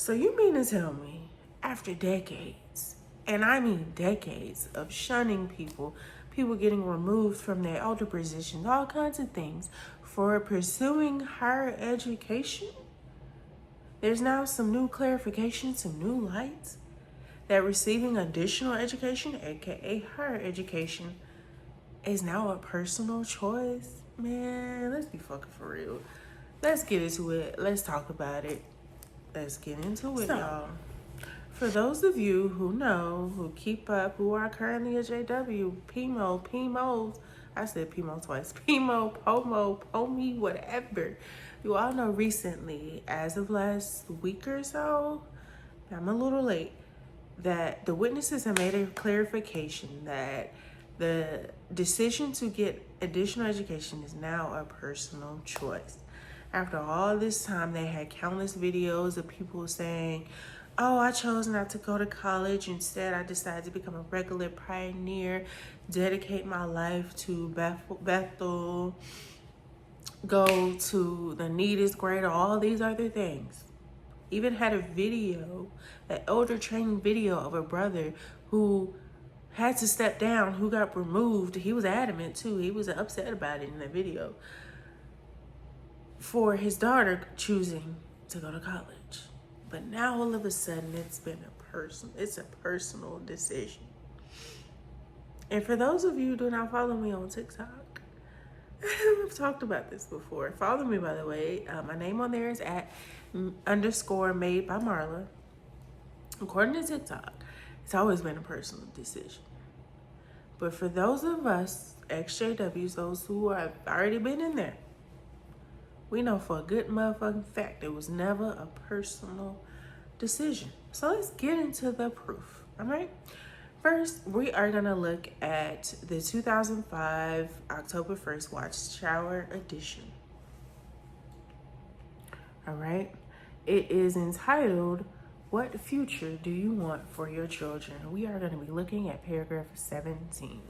So you mean to tell me, after decades, and I mean decades of shunning people, people getting removed from their elder positions, all kinds of things, for pursuing higher education, there's now some new clarification, some new lights, that receiving additional education, aka higher education, is now a personal choice? Man, let's be fucking for real. Let's get into it. Let's talk about it. Let's get into it, y'all. For those of you who know, who keep up, who are currently a JW, PMOs, I said PMO twice, PMO, POMO, POMI, whatever. You all know recently, as of last week or so, I'm a little late, that the witnesses have made a clarification that the decision to get additional education is now a personal choice. After all this time, they had countless videos of people saying, oh, I chose not to go to college. Instead, I decided to become a regular pioneer, dedicate my life to Bethel, go to the neatest grader, all these other things. Even had a video, an elder training video of a brother who had to step down, who got removed. He was adamant too. He was upset about it in the video, for his daughter choosing to go to college. But now all of a sudden it's a personal decision. And for those of you who do not follow me on TikTok, I've talked about this before. Follow me, by the way. My name on there is @_made by Marla. According to TikTok, it's always been a personal decision. But for those of us ex-JWs, those who have already been in there, we know for a good motherfucking fact it was never a personal decision. So let's get into the proof, all right? First, we are gonna look at the 2005 October 1st Watchtower edition. All right? It is entitled, What Future Do You Want for Your Children? We are gonna be looking at paragraph 17.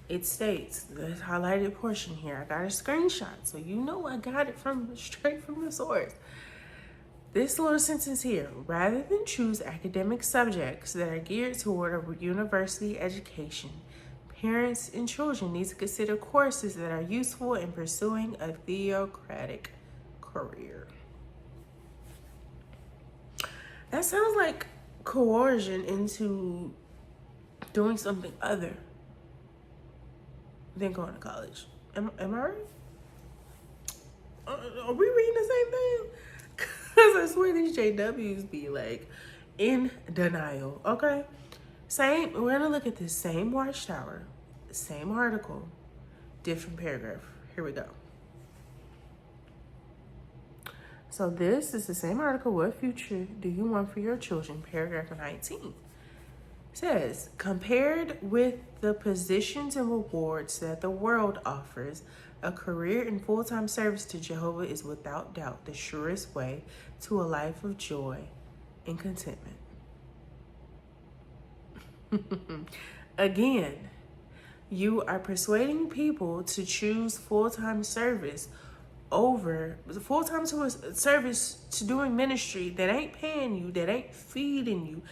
It states, the highlighted portion here, I got a screenshot, so you know I got it straight from the source. This little sentence here, rather than choose academic subjects that are geared toward a university education, parents and children need to consider courses that are useful in pursuing a theocratic career. That sounds like coercion into doing something other than going to college. Am I right? Are we reading the same thing? Because I swear these JWs be like in denial. Okay, we're gonna look at the same Watchtower, same article, different paragraph. Here we go. So this is the same article, What Future Do You Want for Your Children? Paragraph 19. Says, compared with the positions and rewards that the world offers, a career in full-time service to Jehovah is without doubt the surest way to a life of joy and contentment. Again, you are persuading people to choose full-time service over full-time service to doing ministry that ain't paying you, that ain't feeding you,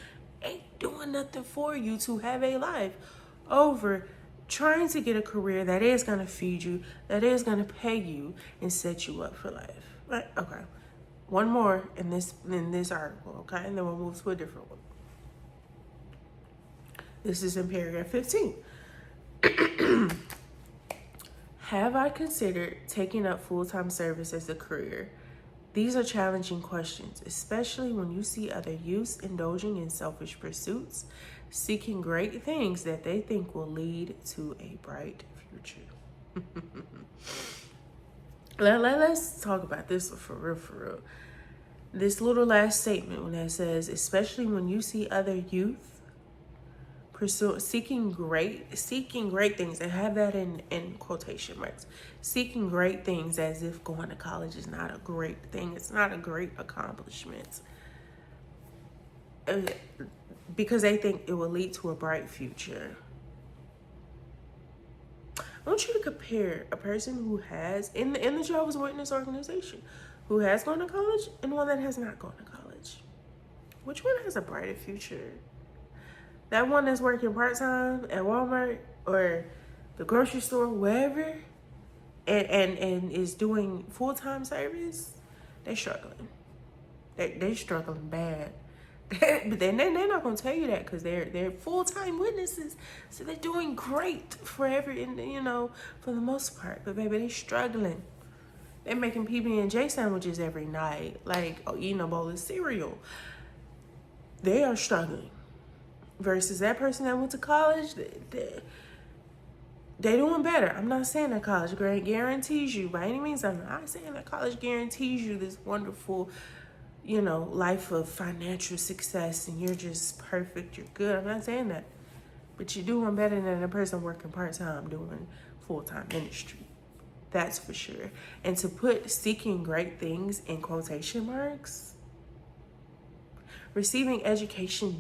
ain't doing nothing for you to have a life, over trying to get a career that is going to feed you, that is going to pay you and set you up for life. Right? Okay. One more in this article, okay? And then we'll move to a different one. This is in paragraph 15. Have I considered taking up full-time service as a career? These are challenging questions, especially when you see other youths indulging in selfish pursuits, seeking great things that they think will lead to a bright future. Let's talk about this for real. This little last statement when it says, especially when you see other youth seeking great things, and have that in quotation marks, seeking great things, as if going to college is not a great thing. It's not a great accomplishment, because they think it will lead to a bright future. I want you to compare a person who has, in the Jehovah's Witness organization, who has gone to college and one that has not gone to college. which one has a brighter future? That one that's working part-time at Walmart or the grocery store, wherever, and is doing full-time service? They're struggling. They're struggling bad. But then they're not gonna tell you that because they're full-time witnesses, so they're doing great for for the most part. But baby, they're struggling. They're making PB&J sandwiches every night, like eating a bowl of cereal. They are struggling. Versus that person that went to college, they doing better. I'm not saying that college guarantees you by any means. I'm not saying that college guarantees you this wonderful, life of financial success and you're just perfect, you're good. I'm not saying that. But you're doing better than a person working part-time doing full-time ministry. That's for sure. And to put seeking great things in quotation marks, receiving education,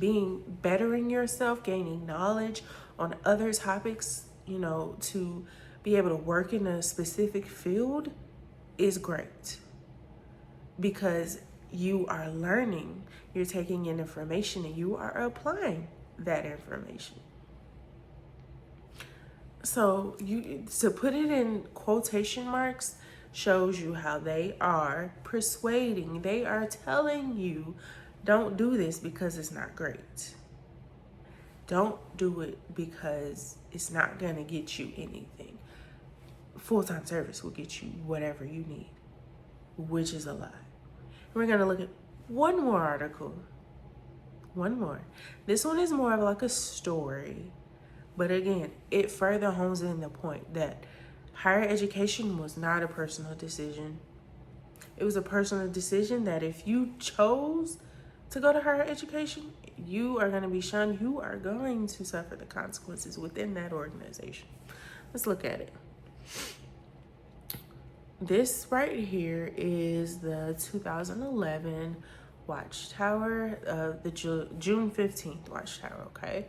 bettering yourself, gaining knowledge on other topics, to be able to work in a specific field is great. Because you are learning, you're taking in information, and you are applying that information. So to put it in quotation marks shows you how they are persuading, they are telling you, don't do this because it's not great. Don't do it because it's not gonna get you anything. Full-time service will get you whatever you need, which is a lie. We're gonna look at one more article. One more. This one is more of like a story. But again, it further hones in the point that higher education was not a personal decision. It was a personal decision that if you chose to go to higher education, you are going to be shunned. You are going to suffer the consequences within that organization. Let's look at it. This right here is the 2011 Watchtower, the June 15th Watchtower, okay?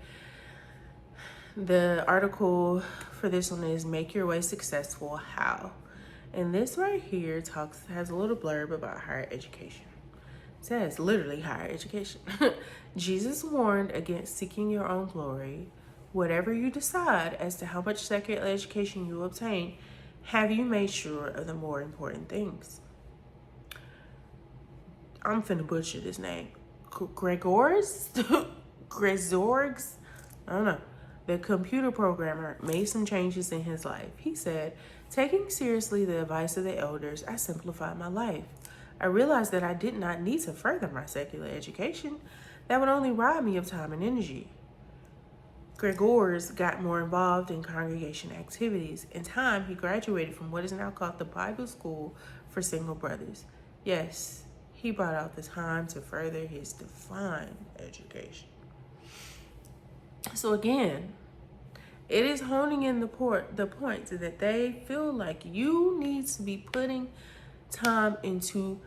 The article for this one is Make Your Way Successful, How? And this right here has a little blurb about higher education. It says literally higher education. Jesus warned against seeking your own glory. Whatever you decide as to how much secular education you obtain, have you made sure of the more important things? I'm finna butcher this name. Gregor's? Gregor's? I don't know. The computer programmer made some changes in his life. He said, taking seriously the advice of the elders, I simplified my life. I realized that I did not need to further my secular education. That would only rob me of time and energy. Gregor's got more involved in congregation activities. In time, he graduated from what is now called the Bible School for Single Brothers. Yes, he brought out the time to further his divine education. So again, it is honing in the point that they feel like you need to be putting time into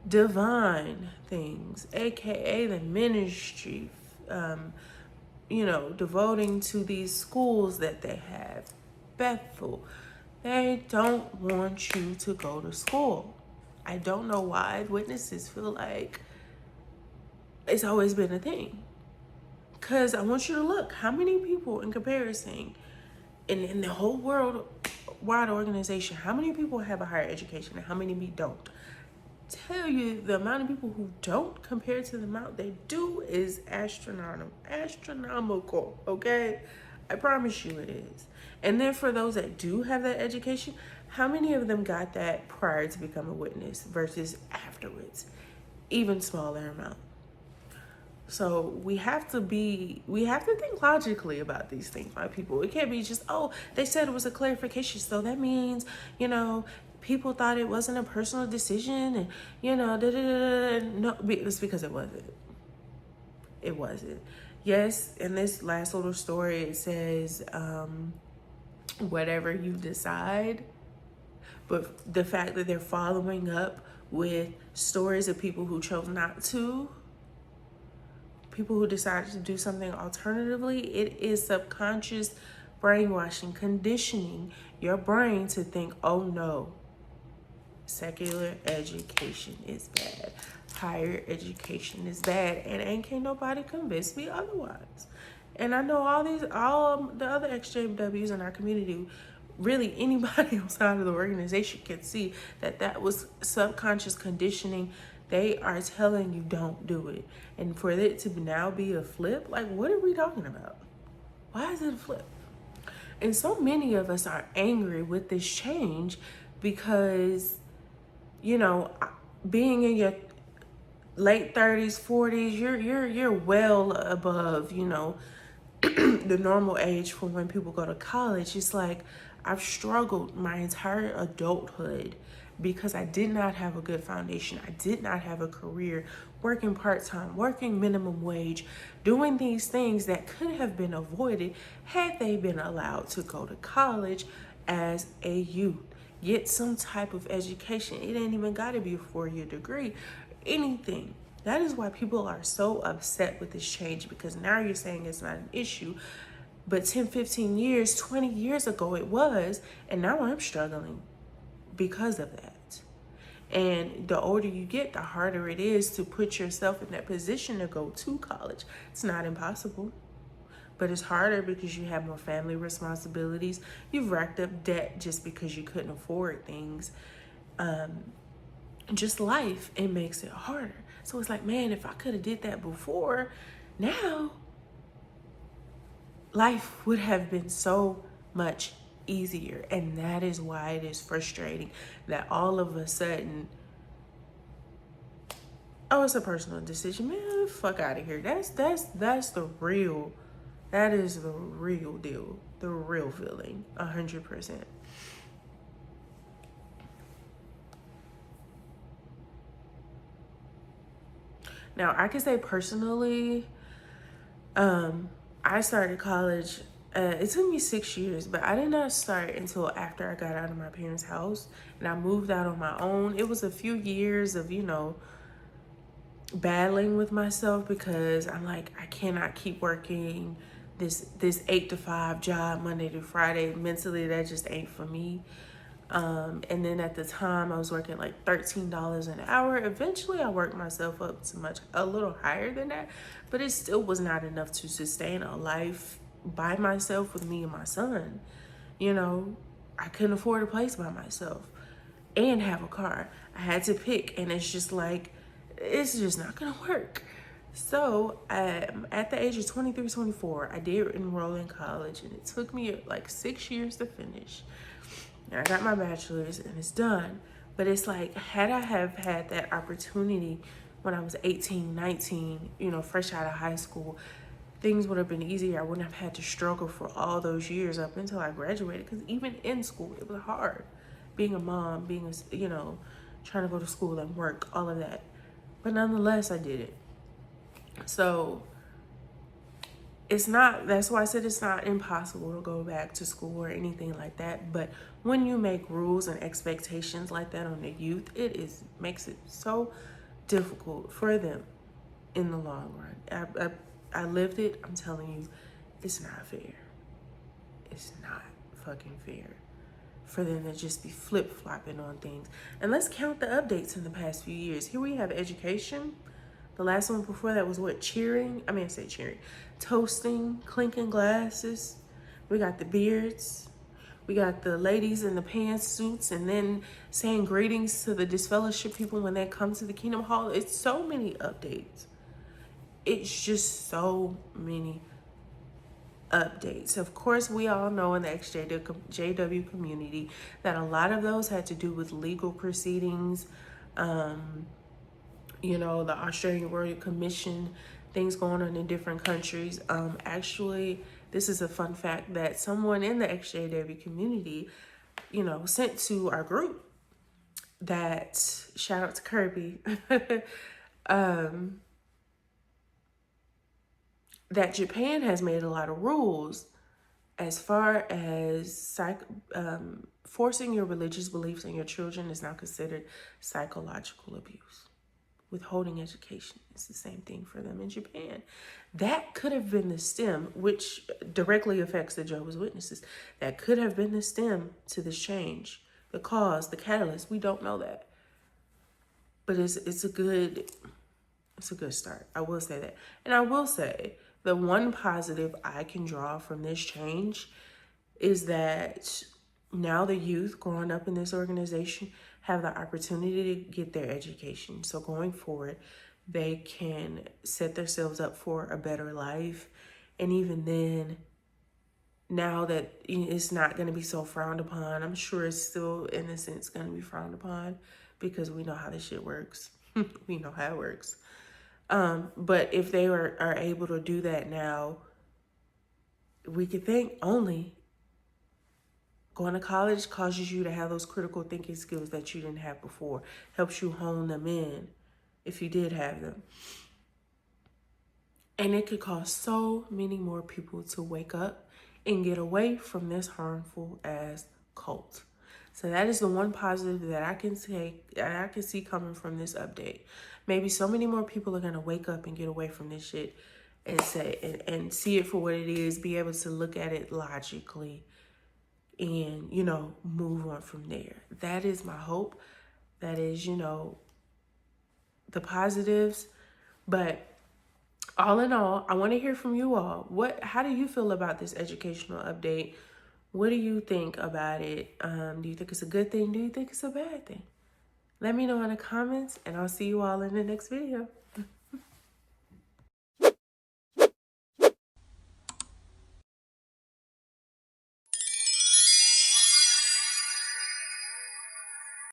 divine things, aka the ministry, devoting to these schools that they have. Bethel, they don't want you to go to school. I don't know why witnesses feel like it's always been a thing. Because I want you to look, how many people in comparison in the whole worldwide organization, how many people have a higher education and how many don't? Tell you the amount of people who don't compared to the amount they do is astronomical, okay? I promise you it is. And then for those that do have that education, how many of them got that prior to becoming a witness versus afterwards? Even smaller amount. So we have to think logically about these things, my people. It can't be just, they said it was a clarification, so that means, people thought it wasn't a personal decision, and no, it's because it wasn't. It wasn't. Yes, in this last little story, it says, whatever you decide, but the fact that they're following up with stories of people who chose not to, people who decided to do something alternatively, it is subconscious brainwashing, conditioning your brain to think, oh no, Secular education is bad. Higher education is bad, and can't nobody convince me otherwise. And I know all the other XJWs in our community, really anybody outside of the organization can see that was subconscious conditioning. They are telling you don't do it. And for it to now be a flip, like, what are we talking about? Why is it a flip? And so many of us are angry with this change because, being in your late 30s, 40s, you're well above, the normal age for when people go to college. It's like I've struggled my entire adulthood because I did not have a good foundation. I did not have a career, working part-time, working minimum wage, doing these things that could have been avoided had they been allowed to go to college as a youth. Get some type of education. It ain't even got to be a 4-year degree, anything. That is why people are so upset with this change, because now you're saying it's not an issue. But 10, 15 years, 20 years ago it was, and now I'm struggling because of that. And the older you get, the harder it is to put yourself in that position to go to college. It's not impossible, but it's harder because you have more family responsibilities. You've racked up debt just because you couldn't afford things. Just life, it makes it harder. So it's like, man, if I could have did that before, now life would have been so much easier. And that is why it is frustrating that all of a sudden, oh, it's a personal decision. Man, fuck out of here. That's the real, that is the real deal. The real feeling, 100%. Now, I can say personally, I started college. It took me 6 years, but I did not start until after I got out of my parents' house and I moved out on my own. It was a few years of, battling with myself because I'm like, I cannot keep working this 8 to 5 job Monday to Friday. Mentally, that just ain't for me. And then at the time I was working like $13 an hour. Eventually I worked myself up to a little higher than that, but it still was not enough to sustain a life by myself with me and my son. I couldn't afford a place by myself and have a car. I had to pick, and it's just like, it's just not gonna work. So at the age of 23, 24, I did enroll in college, and it took me like 6 years to finish. And I got my bachelor's and it's done. But it's like, had I have had that opportunity when I was 18, 19, fresh out of high school, things would have been easier. I wouldn't have had to struggle for all those years up until I graduated. Because even in school, it was hard. Being a mom, trying to go to school and work, all of that. But nonetheless, I did it. So that's why I said it's not impossible to go back to school or anything like that. But when you make rules and expectations like that on the youth, makes it so difficult for them in the long run. I lived it. I'm telling you, it's not fair. It's not fucking fair for them to just be flip-flopping on things. And let's count the updates in the past few years. Here we have education. The last one before that was cheering. Toasting, clinking glasses. We got the beards. We got the ladies in the pantsuits, and then saying greetings to the disfellowship people when they come to the Kingdom Hall. It's so many updates. It's just so many updates. Of course, we all know in the XJW community that a lot of those had to do with legal proceedings. The Australian Royal Commission, things going on in different countries. Actually, this is a fun fact that someone in the XJW community, sent to our group. That, shout out to Kirby, that Japan has made a lot of rules as far as forcing your religious beliefs on your children is now considered psychological abuse. Withholding education is the same thing for them in Japan. That could have been the stem, which directly affects the Jehovah's Witnesses. That could have been the stem to this change. the cause, the catalyst. We don't know that. But it's a good start. I will say that. And I will say the one positive I can draw from this change is that now the youth growing up in this organization have the opportunity to get their education. So going forward, they can set themselves up for a better life. And even then, now that it's not going to be so frowned upon, I'm sure it's still, in a sense, going to be frowned upon because we know how this shit works. We know how it works. But if they are able to do that now, we could think only going to college causes you to have those critical thinking skills that you didn't have before, helps you hone them in if you did have them. And it could cause so many more people to wake up and get away from this harmful ass cult. So that is the one positive that I can see coming from this update. Maybe so many more people are gonna wake up and get away from this shit and say and see it for what it is, be able to look at it logically and, move on from there. That is my hope. That is, the positives. But all in all, I want to hear from you all. How do you feel about this educational update? What do you think about it? Do you think it's a good thing? Do you think it's a bad thing? Let me know in the comments, and I'll see you all in the next video.